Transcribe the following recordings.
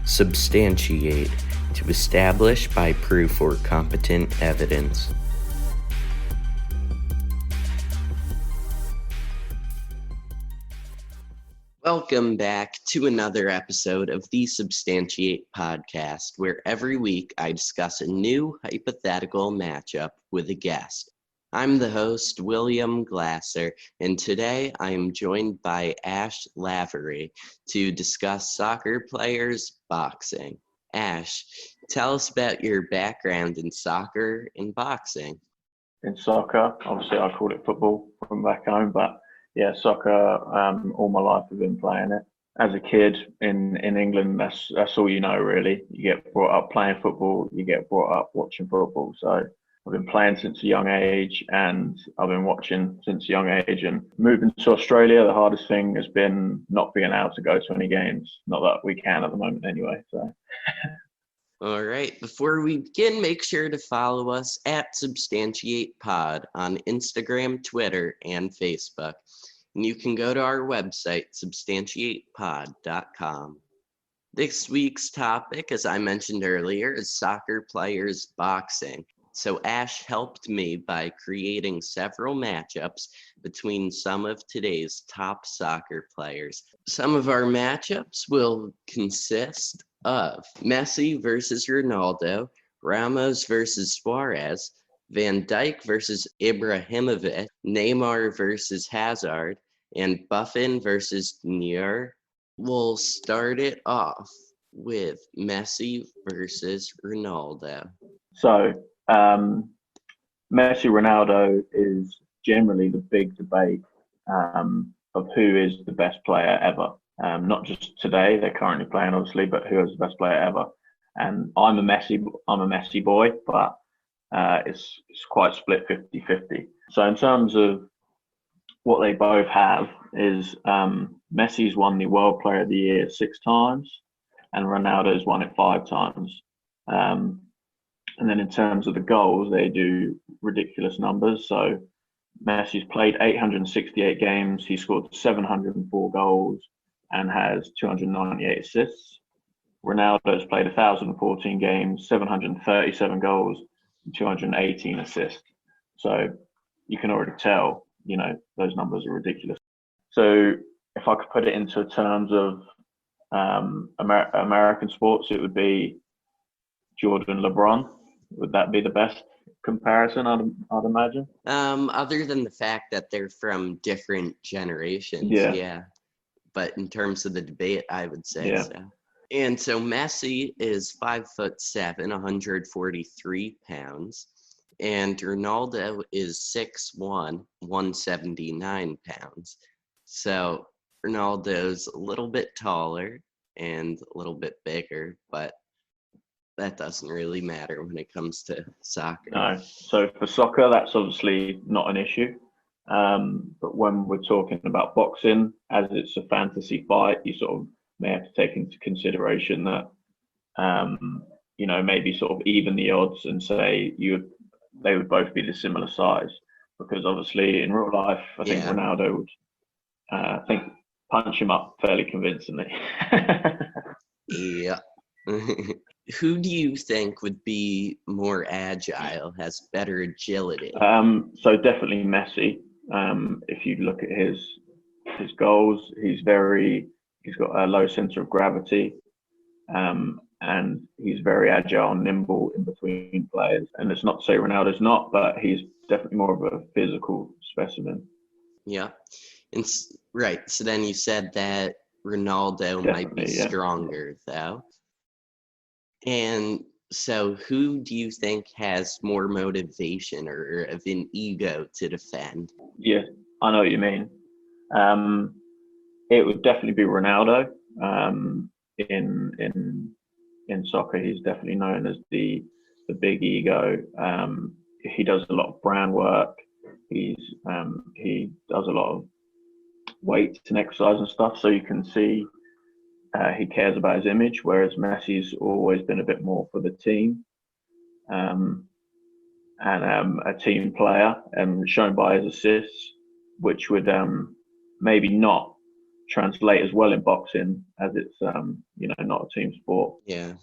Substantiate, to establish by proof or competent evidence. Welcome back to another episode of the Substantiate podcast, where every week I discuss a new hypothetical matchup with a guest. I'm the host, William Glasser, and today I am joined by Ash Lavery to discuss soccer players boxing. Ash, tell us about your background in soccer and boxing. In soccer, obviously I called it football from back home, but yeah, soccer, all my life I've been playing it. As a kid in England, that's all you know really. You get brought up playing football, you get brought up watching football. So I've been playing since a young age and I've been watching since a young age. And moving to Australia, the hardest thing has been not being able to go to any games. Not that we can at the moment anyway. So. All right, before we begin, make sure to follow us at substantiatepod on Instagram, Twitter, and Facebook. And you can go to our website, substantiatepod.com. This week's topic, as I mentioned earlier, is soccer players boxing. So Ash helped me by creating several matchups between some of today's top soccer players. Some of our matchups will consist of Messi versus Ronaldo, Ramos versus Suarez, Van Dijk versus Ibrahimovic, Neymar versus Hazard, and Buffon versus Neuer. We'll start it off with Messi versus Ronaldo. So, Messi Ronaldo is generally the big debate of who is the best player ever. Not just today, they're currently playing obviously, but who is the best player ever. And I'm a Messi boy, but it's quite split 50-50. So in terms of what they both have is Messi's won the World Player of the Year 6 times and Ronaldo's won it 5 times. And then in terms of the goals, they do ridiculous numbers. So Messi's played 868 games. He scored 704 goals and has 298 assists. Ronaldo's played 1,014 games, 737 goals, and 218 assists. So you can already tell, those numbers are ridiculous. So if I could put it into terms of American sports, it would be Jordan, LeBron. Would that be the best comparison, I'd imagine? Other than the fact that they're from different generations, yeah. But in terms of the debate, I would say so. And so Messi is 5'7", 143 pounds, and Ronaldo is 6'1", 179 pounds. So Ronaldo's a little bit taller and a little bit bigger, but that doesn't really matter when it comes to soccer. No. So for soccer, that's obviously not an issue. But when we're talking about boxing, as it's a fantasy fight, you sort of may have to take into consideration that, maybe sort of even the odds and say they would both be the similar size. Because obviously in real life, I think Ronaldo would, punch him up fairly convincingly. Yeah. Who do you think would be more agile, has better agility? So definitely Messi. If you look at his goals, he's got a low center of gravity, and he's very agile and nimble in between players. And it's not to say Ronaldo's not, but he's definitely more of a physical specimen. Yeah, and right. So then you said that Ronaldo might be stronger, though. And so who do you think has more motivation or of an ego to defend? Yeah, I know what you mean. It would definitely be Ronaldo. In soccer, he's definitely known as the big ego. He does a lot of brand work. He does a lot of weights and exercise and stuff, so you can see he cares about his image, whereas Messi's always been a bit more for the team and a team player, shown by his assists, which would maybe not translate as well in boxing, as it's not a team sport. Yeah.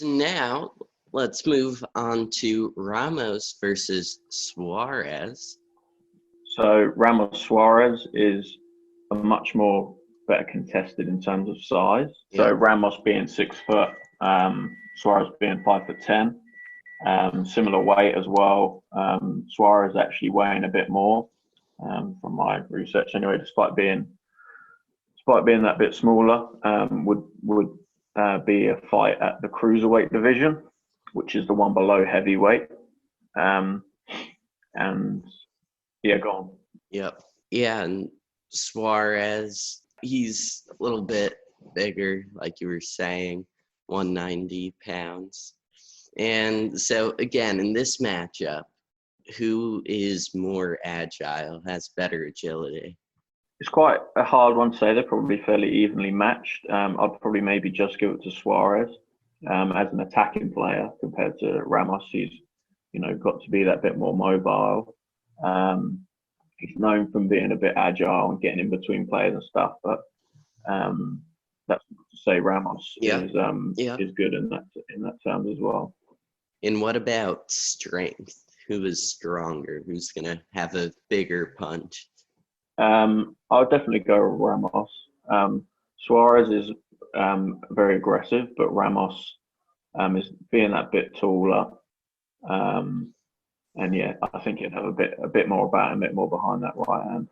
Now let's move on to Ramos versus Suarez. So Ramos Suarez is a much more better contested in terms of size. So Yep. Ramos being 6 foot, Suarez being 5'10". Similar weight as well. Suarez actually weighing a bit more, from my research anyway, despite being that bit smaller. Would be a fight at the cruiserweight division, which is the one below heavyweight. And yeah, go on. Yep. Yeah, and Suarez, he's a little bit bigger, like you were saying, 190 pounds. And so, again, in this matchup, who is more agile, has better agility? It's quite a hard one to say. They're probably fairly evenly matched. I'd probably maybe just give it to Suarez as an attacking player compared to Ramos. He's, got to be that bit more mobile. He's known from being a bit agile and getting in between players and stuff, but that's not to say Ramos is good in that terms as well. And what about strength? Who is stronger? Who's gonna have a bigger punch? I'll definitely go with Ramos. Suarez is very aggressive, but Ramos is being that bit taller. And yeah, I think he'd have a bit more about him, a bit more behind that right hand.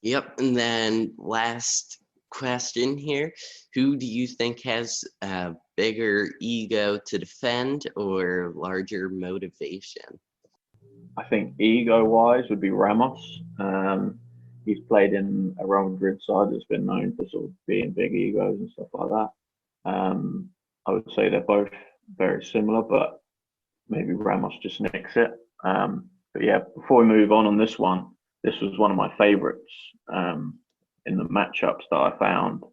Yep. And then last question here: who do you think has a bigger ego to defend or larger motivation? I think ego-wise would be Ramos. He's played in a Real Madrid side that's been known for sort of being big egos and stuff like that. I would say they're both very similar, but maybe Ramos just nicks it. But yeah, before we move on this one, this was one of my favourites in the matchups that I found,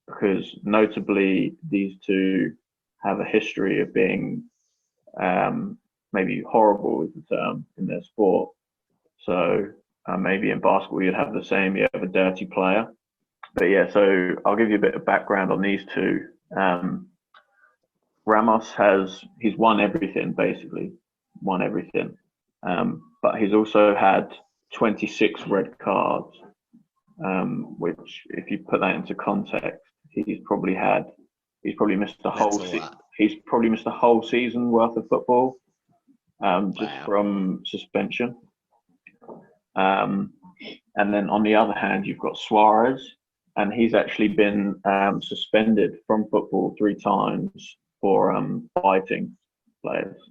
because notably these two have a history of being maybe horrible is the term in their sport. So maybe in basketball you'd have the same. You have a dirty player. But yeah, so I'll give you a bit of background on these two. Ramos he's won everything, basically. Won everything. But he's also had 26 red cards, which if you put that into context, he's probably missed a whole he's probably missed a whole season worth of football, just from suspension. And then on the other hand, you've got Suarez, and he's actually been suspended from football 3 times for fighting players.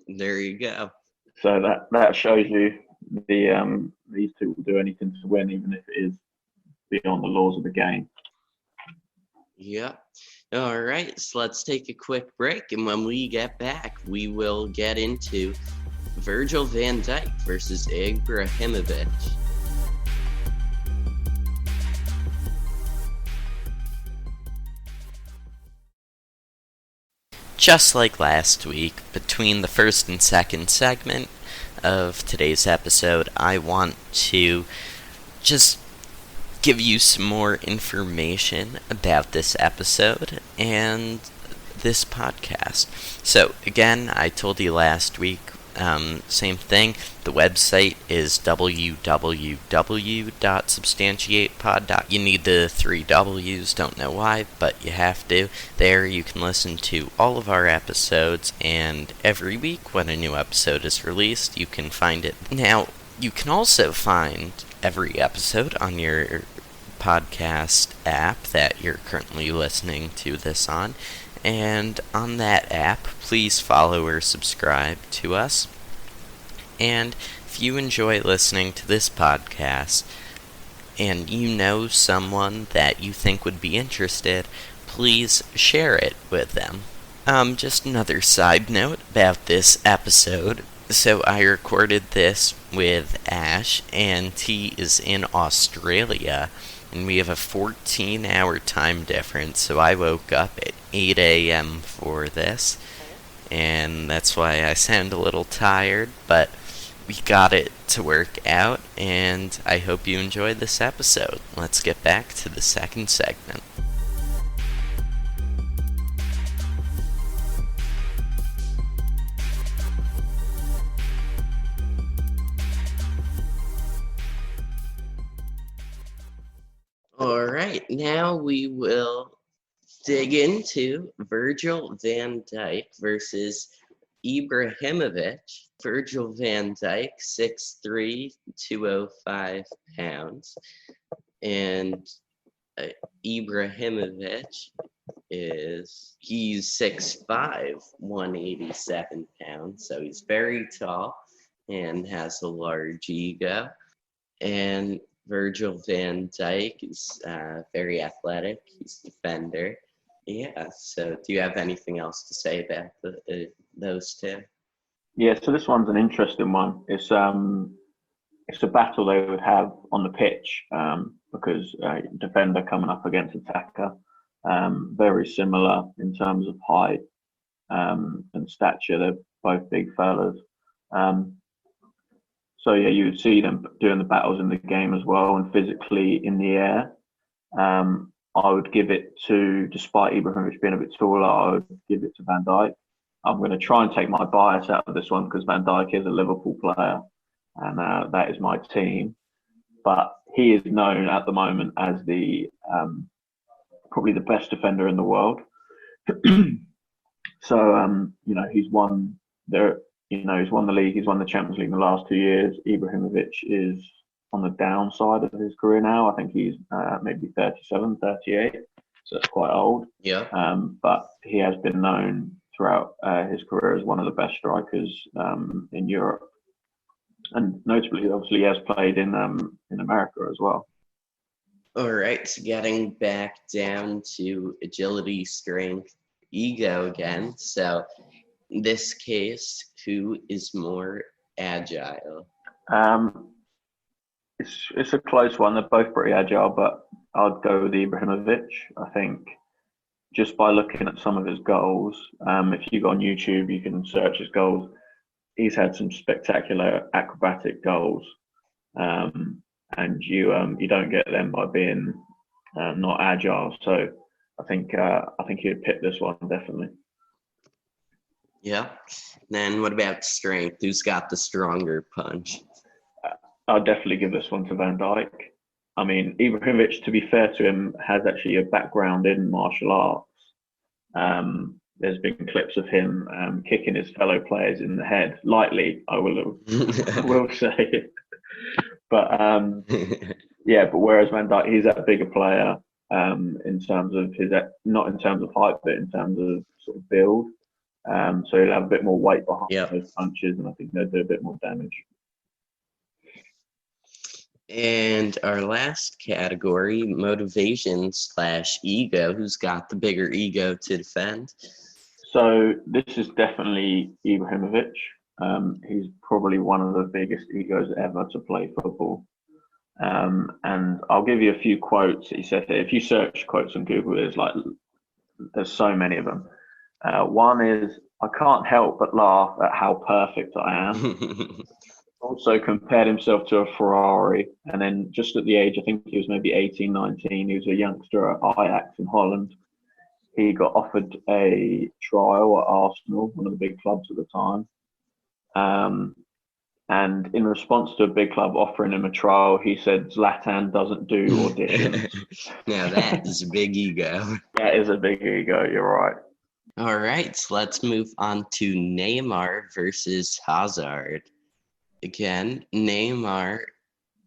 There you go. So that shows you these two will do anything to win, even if it is beyond the laws of the game. Yeah. All right. So let's take a quick break, and when we get back, we will get into Virgil van Dijk versus Ibrahimovic. Just like last week, between the first and second segment of today's episode, I want to just give you some more information about this episode and this podcast. So, again, I told you last week, same thing. The website is www.substantiatepod. You need the 3 W's, don't know why, but you have to. There you can listen to all of our episodes, and every week when a new episode is released, you can find it. Now, you can also find every episode on your podcast app that you're currently listening to this on. And on that app, please follow or subscribe to us. And if you enjoy listening to this podcast and you know someone that you think would be interested, please share it with them. Just another side note about this episode. So I recorded this with Ash, and he is in Australia, and we have a 14-hour time difference, so I woke up at 8 a.m. for this, and that's why I sound a little tired, but we got it to work out, and I hope you enjoyed this episode. Let's get back to the second segment. All right, now we will dig into Virgil van Dijk versus Ibrahimovic. Virgil van Dijk, 6'3", 205 pounds. And Ibrahimovic he's 6'5", 187 pounds. So he's very tall and has a large ego. And Virgil van Dijk is very athletic. He's a defender. Yeah, so do you have anything else to say about those two? Yeah, so this one's an interesting one. It's a battle they would have on the pitch because defender coming up against attacker, very similar in terms of height and stature. They're both big fellas. So yeah, you would see them doing the battles in the game as well, and physically in the air. I would give it to, despite Ibrahimovic being a bit taller, I would give it to Van Dijk. I'm going to try and take my bias out of this one because Van Dijk is a Liverpool player, and that is my team. But he is known at the moment as the probably the best defender in the world. So he's won he's won the league, he's won the Champions League in the last 2 years. Ibrahimovic is on the downside of his career now. I think he's maybe 37, 38, so it's quite old. Yeah. But he has been known throughout his career as one of the best strikers in Europe. And notably, obviously, he has played in America as well. All right, so getting back down to agility, strength, ego again. So in this case, who is more agile? It's a close one. They're both pretty agile, but I'd go with Ibrahimovic. I think just by looking at some of his goals, if you go on YouTube, you can search his goals. He's had some spectacular acrobatic goals, and you don't get them by being not agile. So I think he'd pick this one definitely. Yeah. Then what about strength? Who's got the stronger punch? I'll definitely give this one to Van Dijk. I mean, Ibrahimovic, to be fair to him, has actually a background in martial arts. There's been clips of him kicking his fellow players in the head, lightly, I will say. But but whereas Van Dijk, he's that bigger player in terms of not in terms of height, but in terms of sort of build. So he'll have a bit more weight behind those punches, and I think they'll do a bit more damage. And our last category, motivation/ego. Who's got the bigger ego to defend? So this is definitely Ibrahimovic. He's probably one of the biggest egos ever to play football. And I'll give you a few quotes that he said here. If you search quotes on Google, there's so many of them. One is, "I can't help but laugh at how perfect I am." Also compared himself to a Ferrari. And then just at the age, I think he was maybe 18, 19, he was a youngster at Ajax in Holland. He got offered a trial at Arsenal, one of the big clubs at the time. And in response to a big club offering him a trial, he said, "Zlatan doesn't do auditions." Now that is a big ego. That is a big ego, you're right. All right, so let's move on to Neymar versus Hazard. Again, Neymar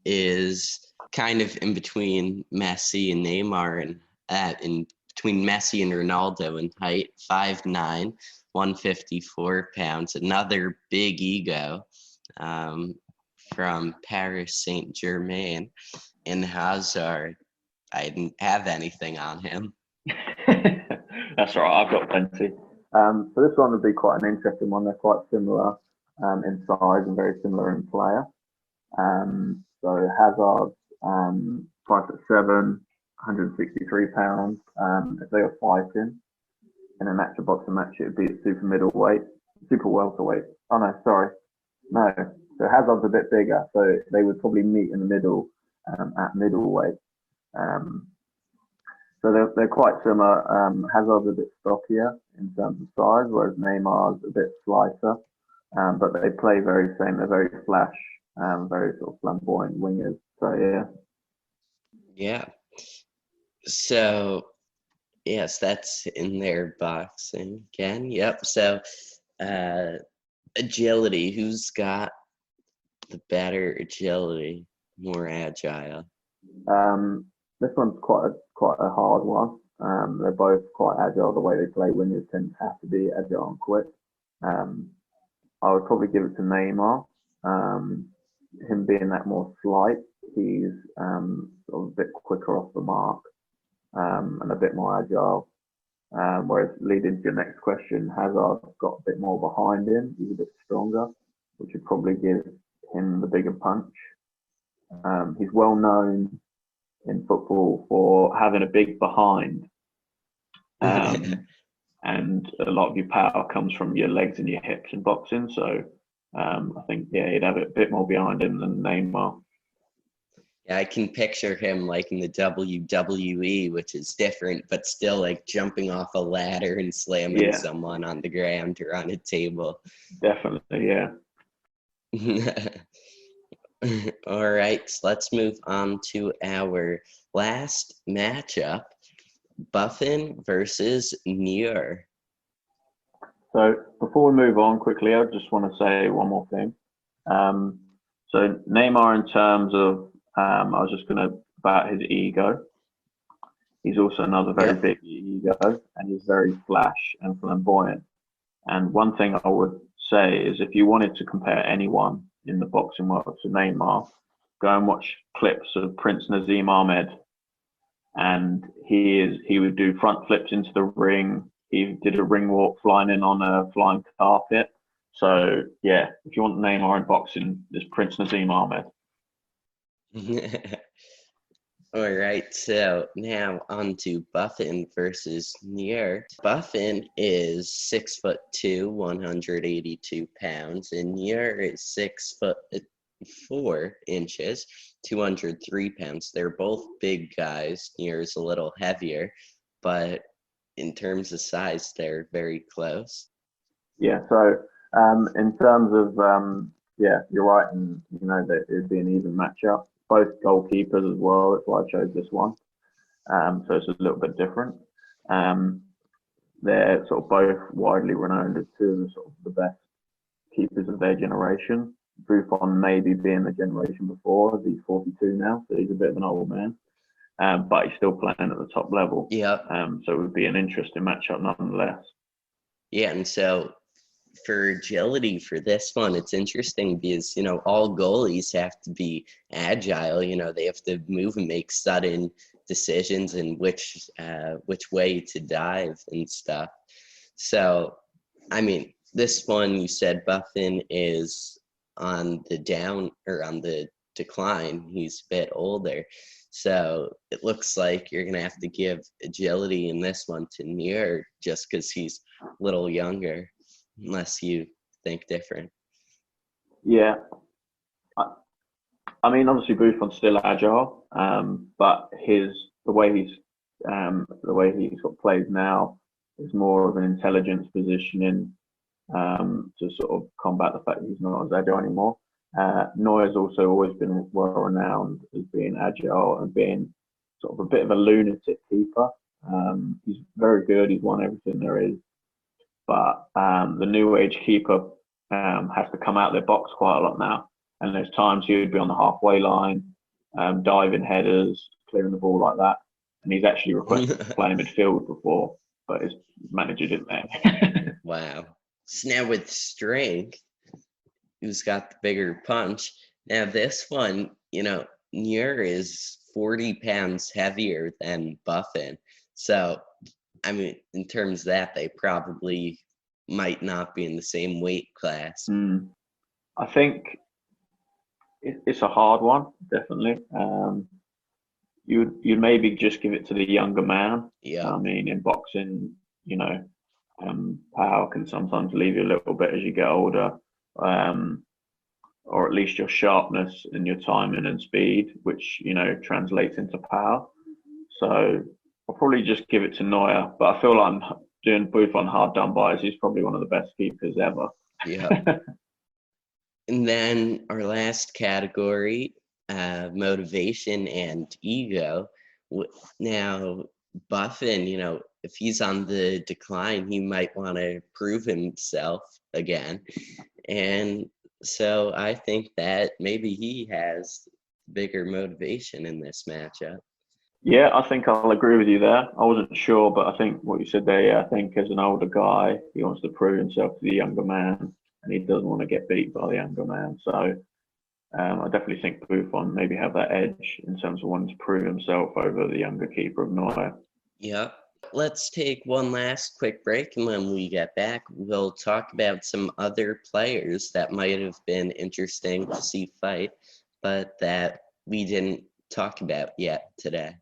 is kind of in between Messi and Neymar, and in between Messi and Ronaldo in height, 5'9", 154 pounds. Another big ego from Paris Saint-Germain. And Hazard, I didn't have anything on him. That's all right, I've got plenty. So this one would be quite an interesting one. They're quite similar in size and very similar in player. So Hazard's 5'7", 163 pounds. If they were fighting in an actual boxing match, it would be at super welterweight. Oh no, sorry. No, So Hazard's a bit bigger, so they would probably meet in the middle at middleweight. So they're quite similar. Hazard's a bit stockier in terms of size, whereas Neymar's a bit slighter. But they play very same. They're very flash, very sort of flamboyant wingers. So yeah. Yeah. So yes, that's in their boxing again. Yep. So agility. Who's got the better agility? More agile? This one's quite a hard one. They're both quite agile. The way they play, wingers tend to have to be agile and quick. I would probably give it to Neymar. Him being that more slight, he's sort of a bit quicker off the mark and a bit more agile. Whereas leading to your next question, Hazard's got a bit more behind him. He's a bit stronger, which would probably give him the bigger punch. He's well known in football for having a big behind. And a lot of your power comes from your legs and your hips in boxing. So I think, yeah, he'd have a bit more behind him than Neymar. Yeah, I can picture him like in the WWE, which is different, but still like jumping off a ladder and slamming someone on the ground or on a table. Definitely, yeah. All right, so let's move on to our last matchup, Buffin versus Muir. So before we move on quickly, I just want to say one more thing. So Neymar, in terms of, I was just going to, about his ego. He's also another very big ego, and he's very flash and flamboyant. And one thing I would say is, if you wanted to compare anyone in the boxing world to Neymar, go and watch clips of Prince Nazim Ahmed, and he would do front flips into the ring. He did a ring walk flying in on a flying carpet. So yeah, if you want Neymar in boxing, there's Prince Nazim Ahmed. All right, so now on to Buffin versus Nier. Buffin is 6'2", 182 pounds, and Nier is 6'4", 203 pounds. They're both big guys. Nier is a little heavier, but in terms of size, they're very close. Yeah, so in terms of, you're right, and you know that it'd be an even matchup. Both goalkeepers as well, that's why I chose this one. So it's a little bit different. They're sort of both widely renowned as two of the sort of the best keepers of their generation. Buffon maybe being the generation before, he's 42 now, so he's a bit of an old man. But he's still playing at the top level. Yeah. So it would be an interesting matchup nonetheless. Yeah, and so for agility for this one, it's interesting because, you know, all goalies have to be agile. You know, they have to move and make sudden decisions and which way to dive and stuff. So, I mean, this one, you said Buffin is on the down or on the decline. He's a bit older. So it looks like you're going to have to give agility in this one to Muir just because he's a little younger, unless you think different. Yeah. I mean, obviously Buffon's still agile, but the way he sort of plays now is more of an intelligence positioning to sort of combat the fact that he's not as agile anymore. Neuer's also always been well renowned as being agile and being sort of a bit of a lunatic keeper. He's very good. He's won everything there is. But the new age keeper has to come out of their box quite a lot now. And there's times he would be on the halfway line, diving headers, clearing the ball like that. And he's actually requested to play in midfield before, but his manager didn't let him. Wow. So now with strength, who's got the bigger punch? Now this one, you know, Nier is 40 pounds heavier than Buffin. So, I mean, in terms of that, they probably might not be in the same weight class. I think it's a hard one, definitely. You'd maybe just give it to the younger man. Yeah. I mean, in boxing, you know, power can sometimes leave you a little bit as you get older. or at least your sharpness and your timing and speed, which translates into power. So I'll probably just give it to Neuer, but I feel like I'm doing Booth on hard done bys. He's probably one of the best keepers ever. Yeah. And then our last category, motivation and ego. Now, Buffin, if he's on the decline, he might want to prove himself again. And so I think that maybe he has bigger motivation in this matchup. Yeah, I think I'll agree with you there. I wasn't sure, but I think what you said there, yeah, I think as an older guy, he wants to prove himself to the younger man, and he doesn't want to get beat by the younger man. So I definitely think Buffon maybe have that edge in terms of wanting to prove himself over the younger keeper of Neuer. Yep. Let's take one last quick break, and when we get back, we'll talk about some other players that might have been interesting to see fight, but that we didn't talk about yet today.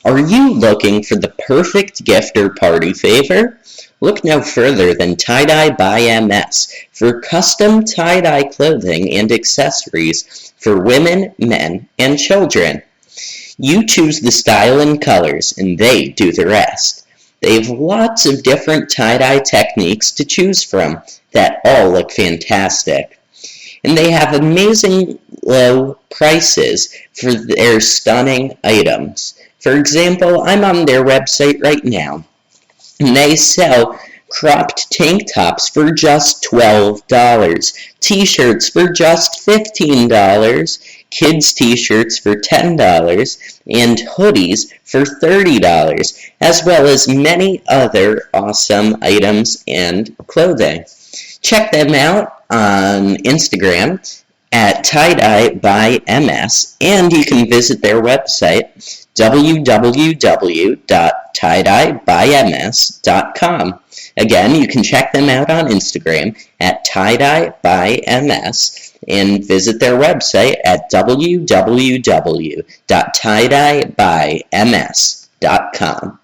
Are you looking for the perfect gift or party favor? Look no further than Tie-Dye by MS for custom tie-dye clothing and accessories for women, men, and children. You choose the style and colors, and they do the rest. They have lots of different tie-dye techniques to choose from that all look fantastic. And they have amazing low prices for their stunning items. For example, I'm on their website right now, and they sell cropped tank tops for just $12, t-shirts for just $15, kids t-shirts for $10, and hoodies for $30, as well as many other awesome items and clothing. Check them out on Instagram at Tie-Dye by MS, and you can visit their website www.tiedyebyms.com. Again, you can check them out on Instagram at Tie-Dye by MS and visit their website at www.tiedyebyms.com.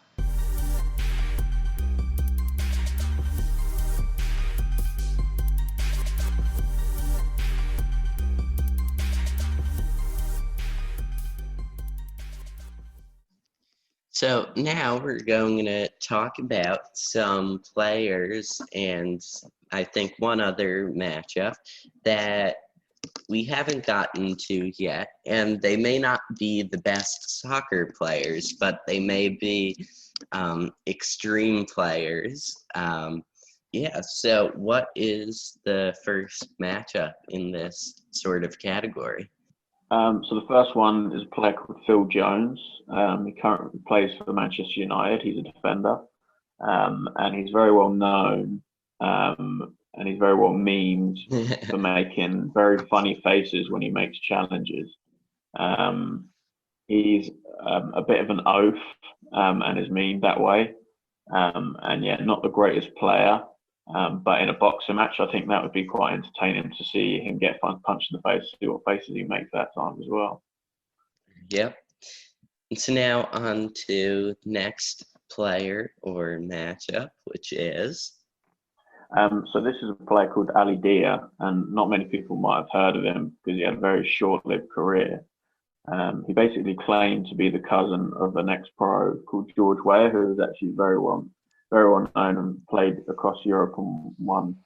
So now we're going to talk about some players and I think one other matchup that we haven't gotten to yet, and they may not be the best soccer players, but they may be extreme players. So what is the first matchup in this sort of category? So the first one is a player called Phil Jones. He currently plays for Manchester United. He's a defender, and he's very well known, and he's very well memed for making very funny faces when he makes challenges. He's a bit of an oaf, and is memed that way. And yeah, not the greatest player. But in a boxing match, I think that would be quite entertaining to see him get punched in the face, see what faces he makes that time as well. Yep. So now on to next player or matchup, which is? So this is a player called Ali Dia, and not many people might have heard of him because he had a very short-lived career. He basically claimed to be the cousin of an ex-pro called George Weah, who was actually very well known and played across Europe and won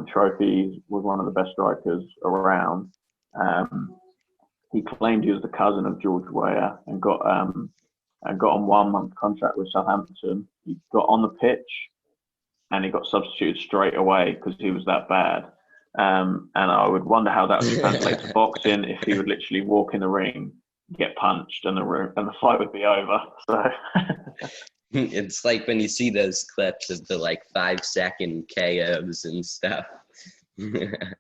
trophies, was one of the best strikers around. He claimed he was the cousin of George Weah and got on 1 month contract with Southampton. He got on the pitch and he got substituted straight away because he was that bad. And I would wonder how that would translate to boxing if he would literally walk in the ring, get punched, and the fight would be over. So. It's like when you see those clips of the 5-second KOs and stuff.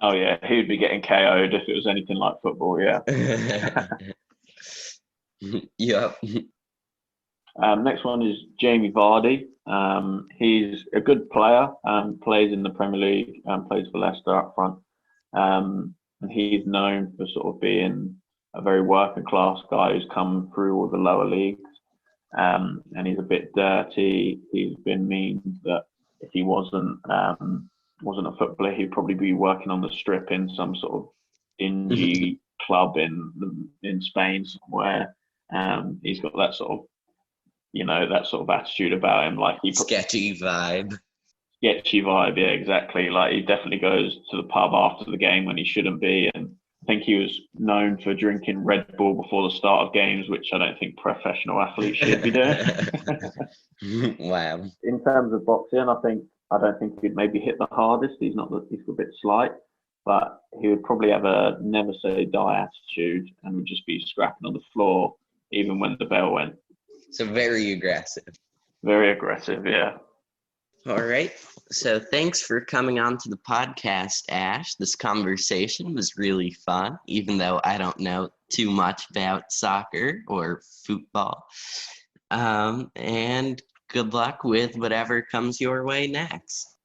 Oh yeah, he would be getting KO'd if it was anything like football. Yeah. Yep. Next one is Jamie Vardy. He's a good player. Plays in the Premier League. Plays for Leicester up front. And he's known for sort of being a very working class guy who's come through all the lower leagues. And he's a bit dirty. He's been mean that if he wasn't a footballer, he'd probably be working on the strip in some sort of dingy club in Spain somewhere. He's got that sort of attitude about him, like sketchy vibe. Sketchy vibe, yeah, exactly. Like he definitely goes to the pub after the game when he shouldn't be, and I think he was known for drinking Red Bull before the start of games, which I don't think professional athletes should be doing. Wow. In terms of boxing, I don't think he'd maybe hit the hardest. He's a bit slight, but he would probably have a never say die attitude and would just be scrapping on the floor even when the bell went. So very aggressive. Very aggressive, yeah. All right. So thanks for coming on to the podcast, Ash. This conversation was really fun, even though I don't know too much about soccer or football. And good luck with whatever comes your way next.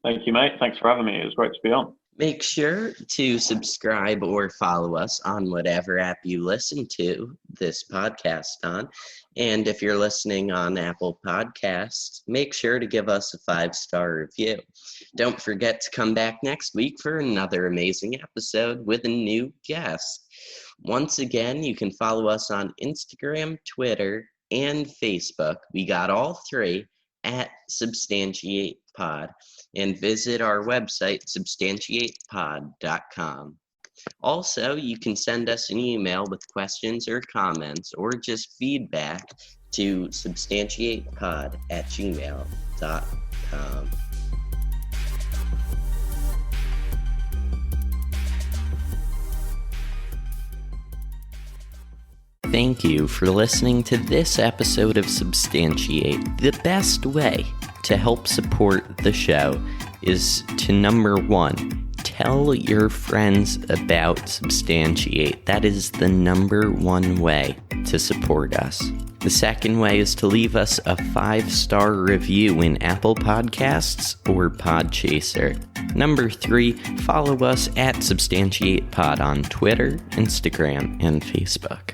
Thank you, mate. Thanks for having me. It was great to be on. Make sure to subscribe or follow us on whatever app you listen to this podcast on. And if you're listening on Apple Podcasts, make sure to give us a 5-star review. Don't forget to come back next week for another amazing episode with a new guest. Once again, you can follow us on Instagram, Twitter, and Facebook. We got all 3 at substantiatepod. And visit our website, substantiatepod.com. Also, you can send us an email with questions or comments or just feedback to substantiatepod@gmail.com. Thank you for listening to this episode of Substantiate. The best way to help support the show is to, number 1, tell your friends about Substantiate. That is the number 1 way to support us. The second way is to leave us a 5-star review in Apple Podcasts or Podchaser. Number 3, follow us at substantiatepod on Twitter, Instagram, and Facebook.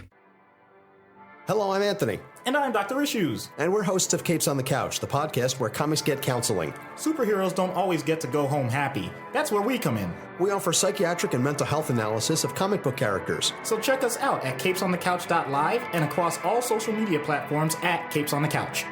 Hello, I'm Anthony. And I'm Dr. Issues. And we're hosts of Capes on the Couch, the podcast where comics get counseling. Superheroes don't always get to go home happy. That's where we come in. We offer psychiatric and mental health analysis of comic book characters. So check us out at capesonthecouch.live and across all social media platforms at Capes on the Couch.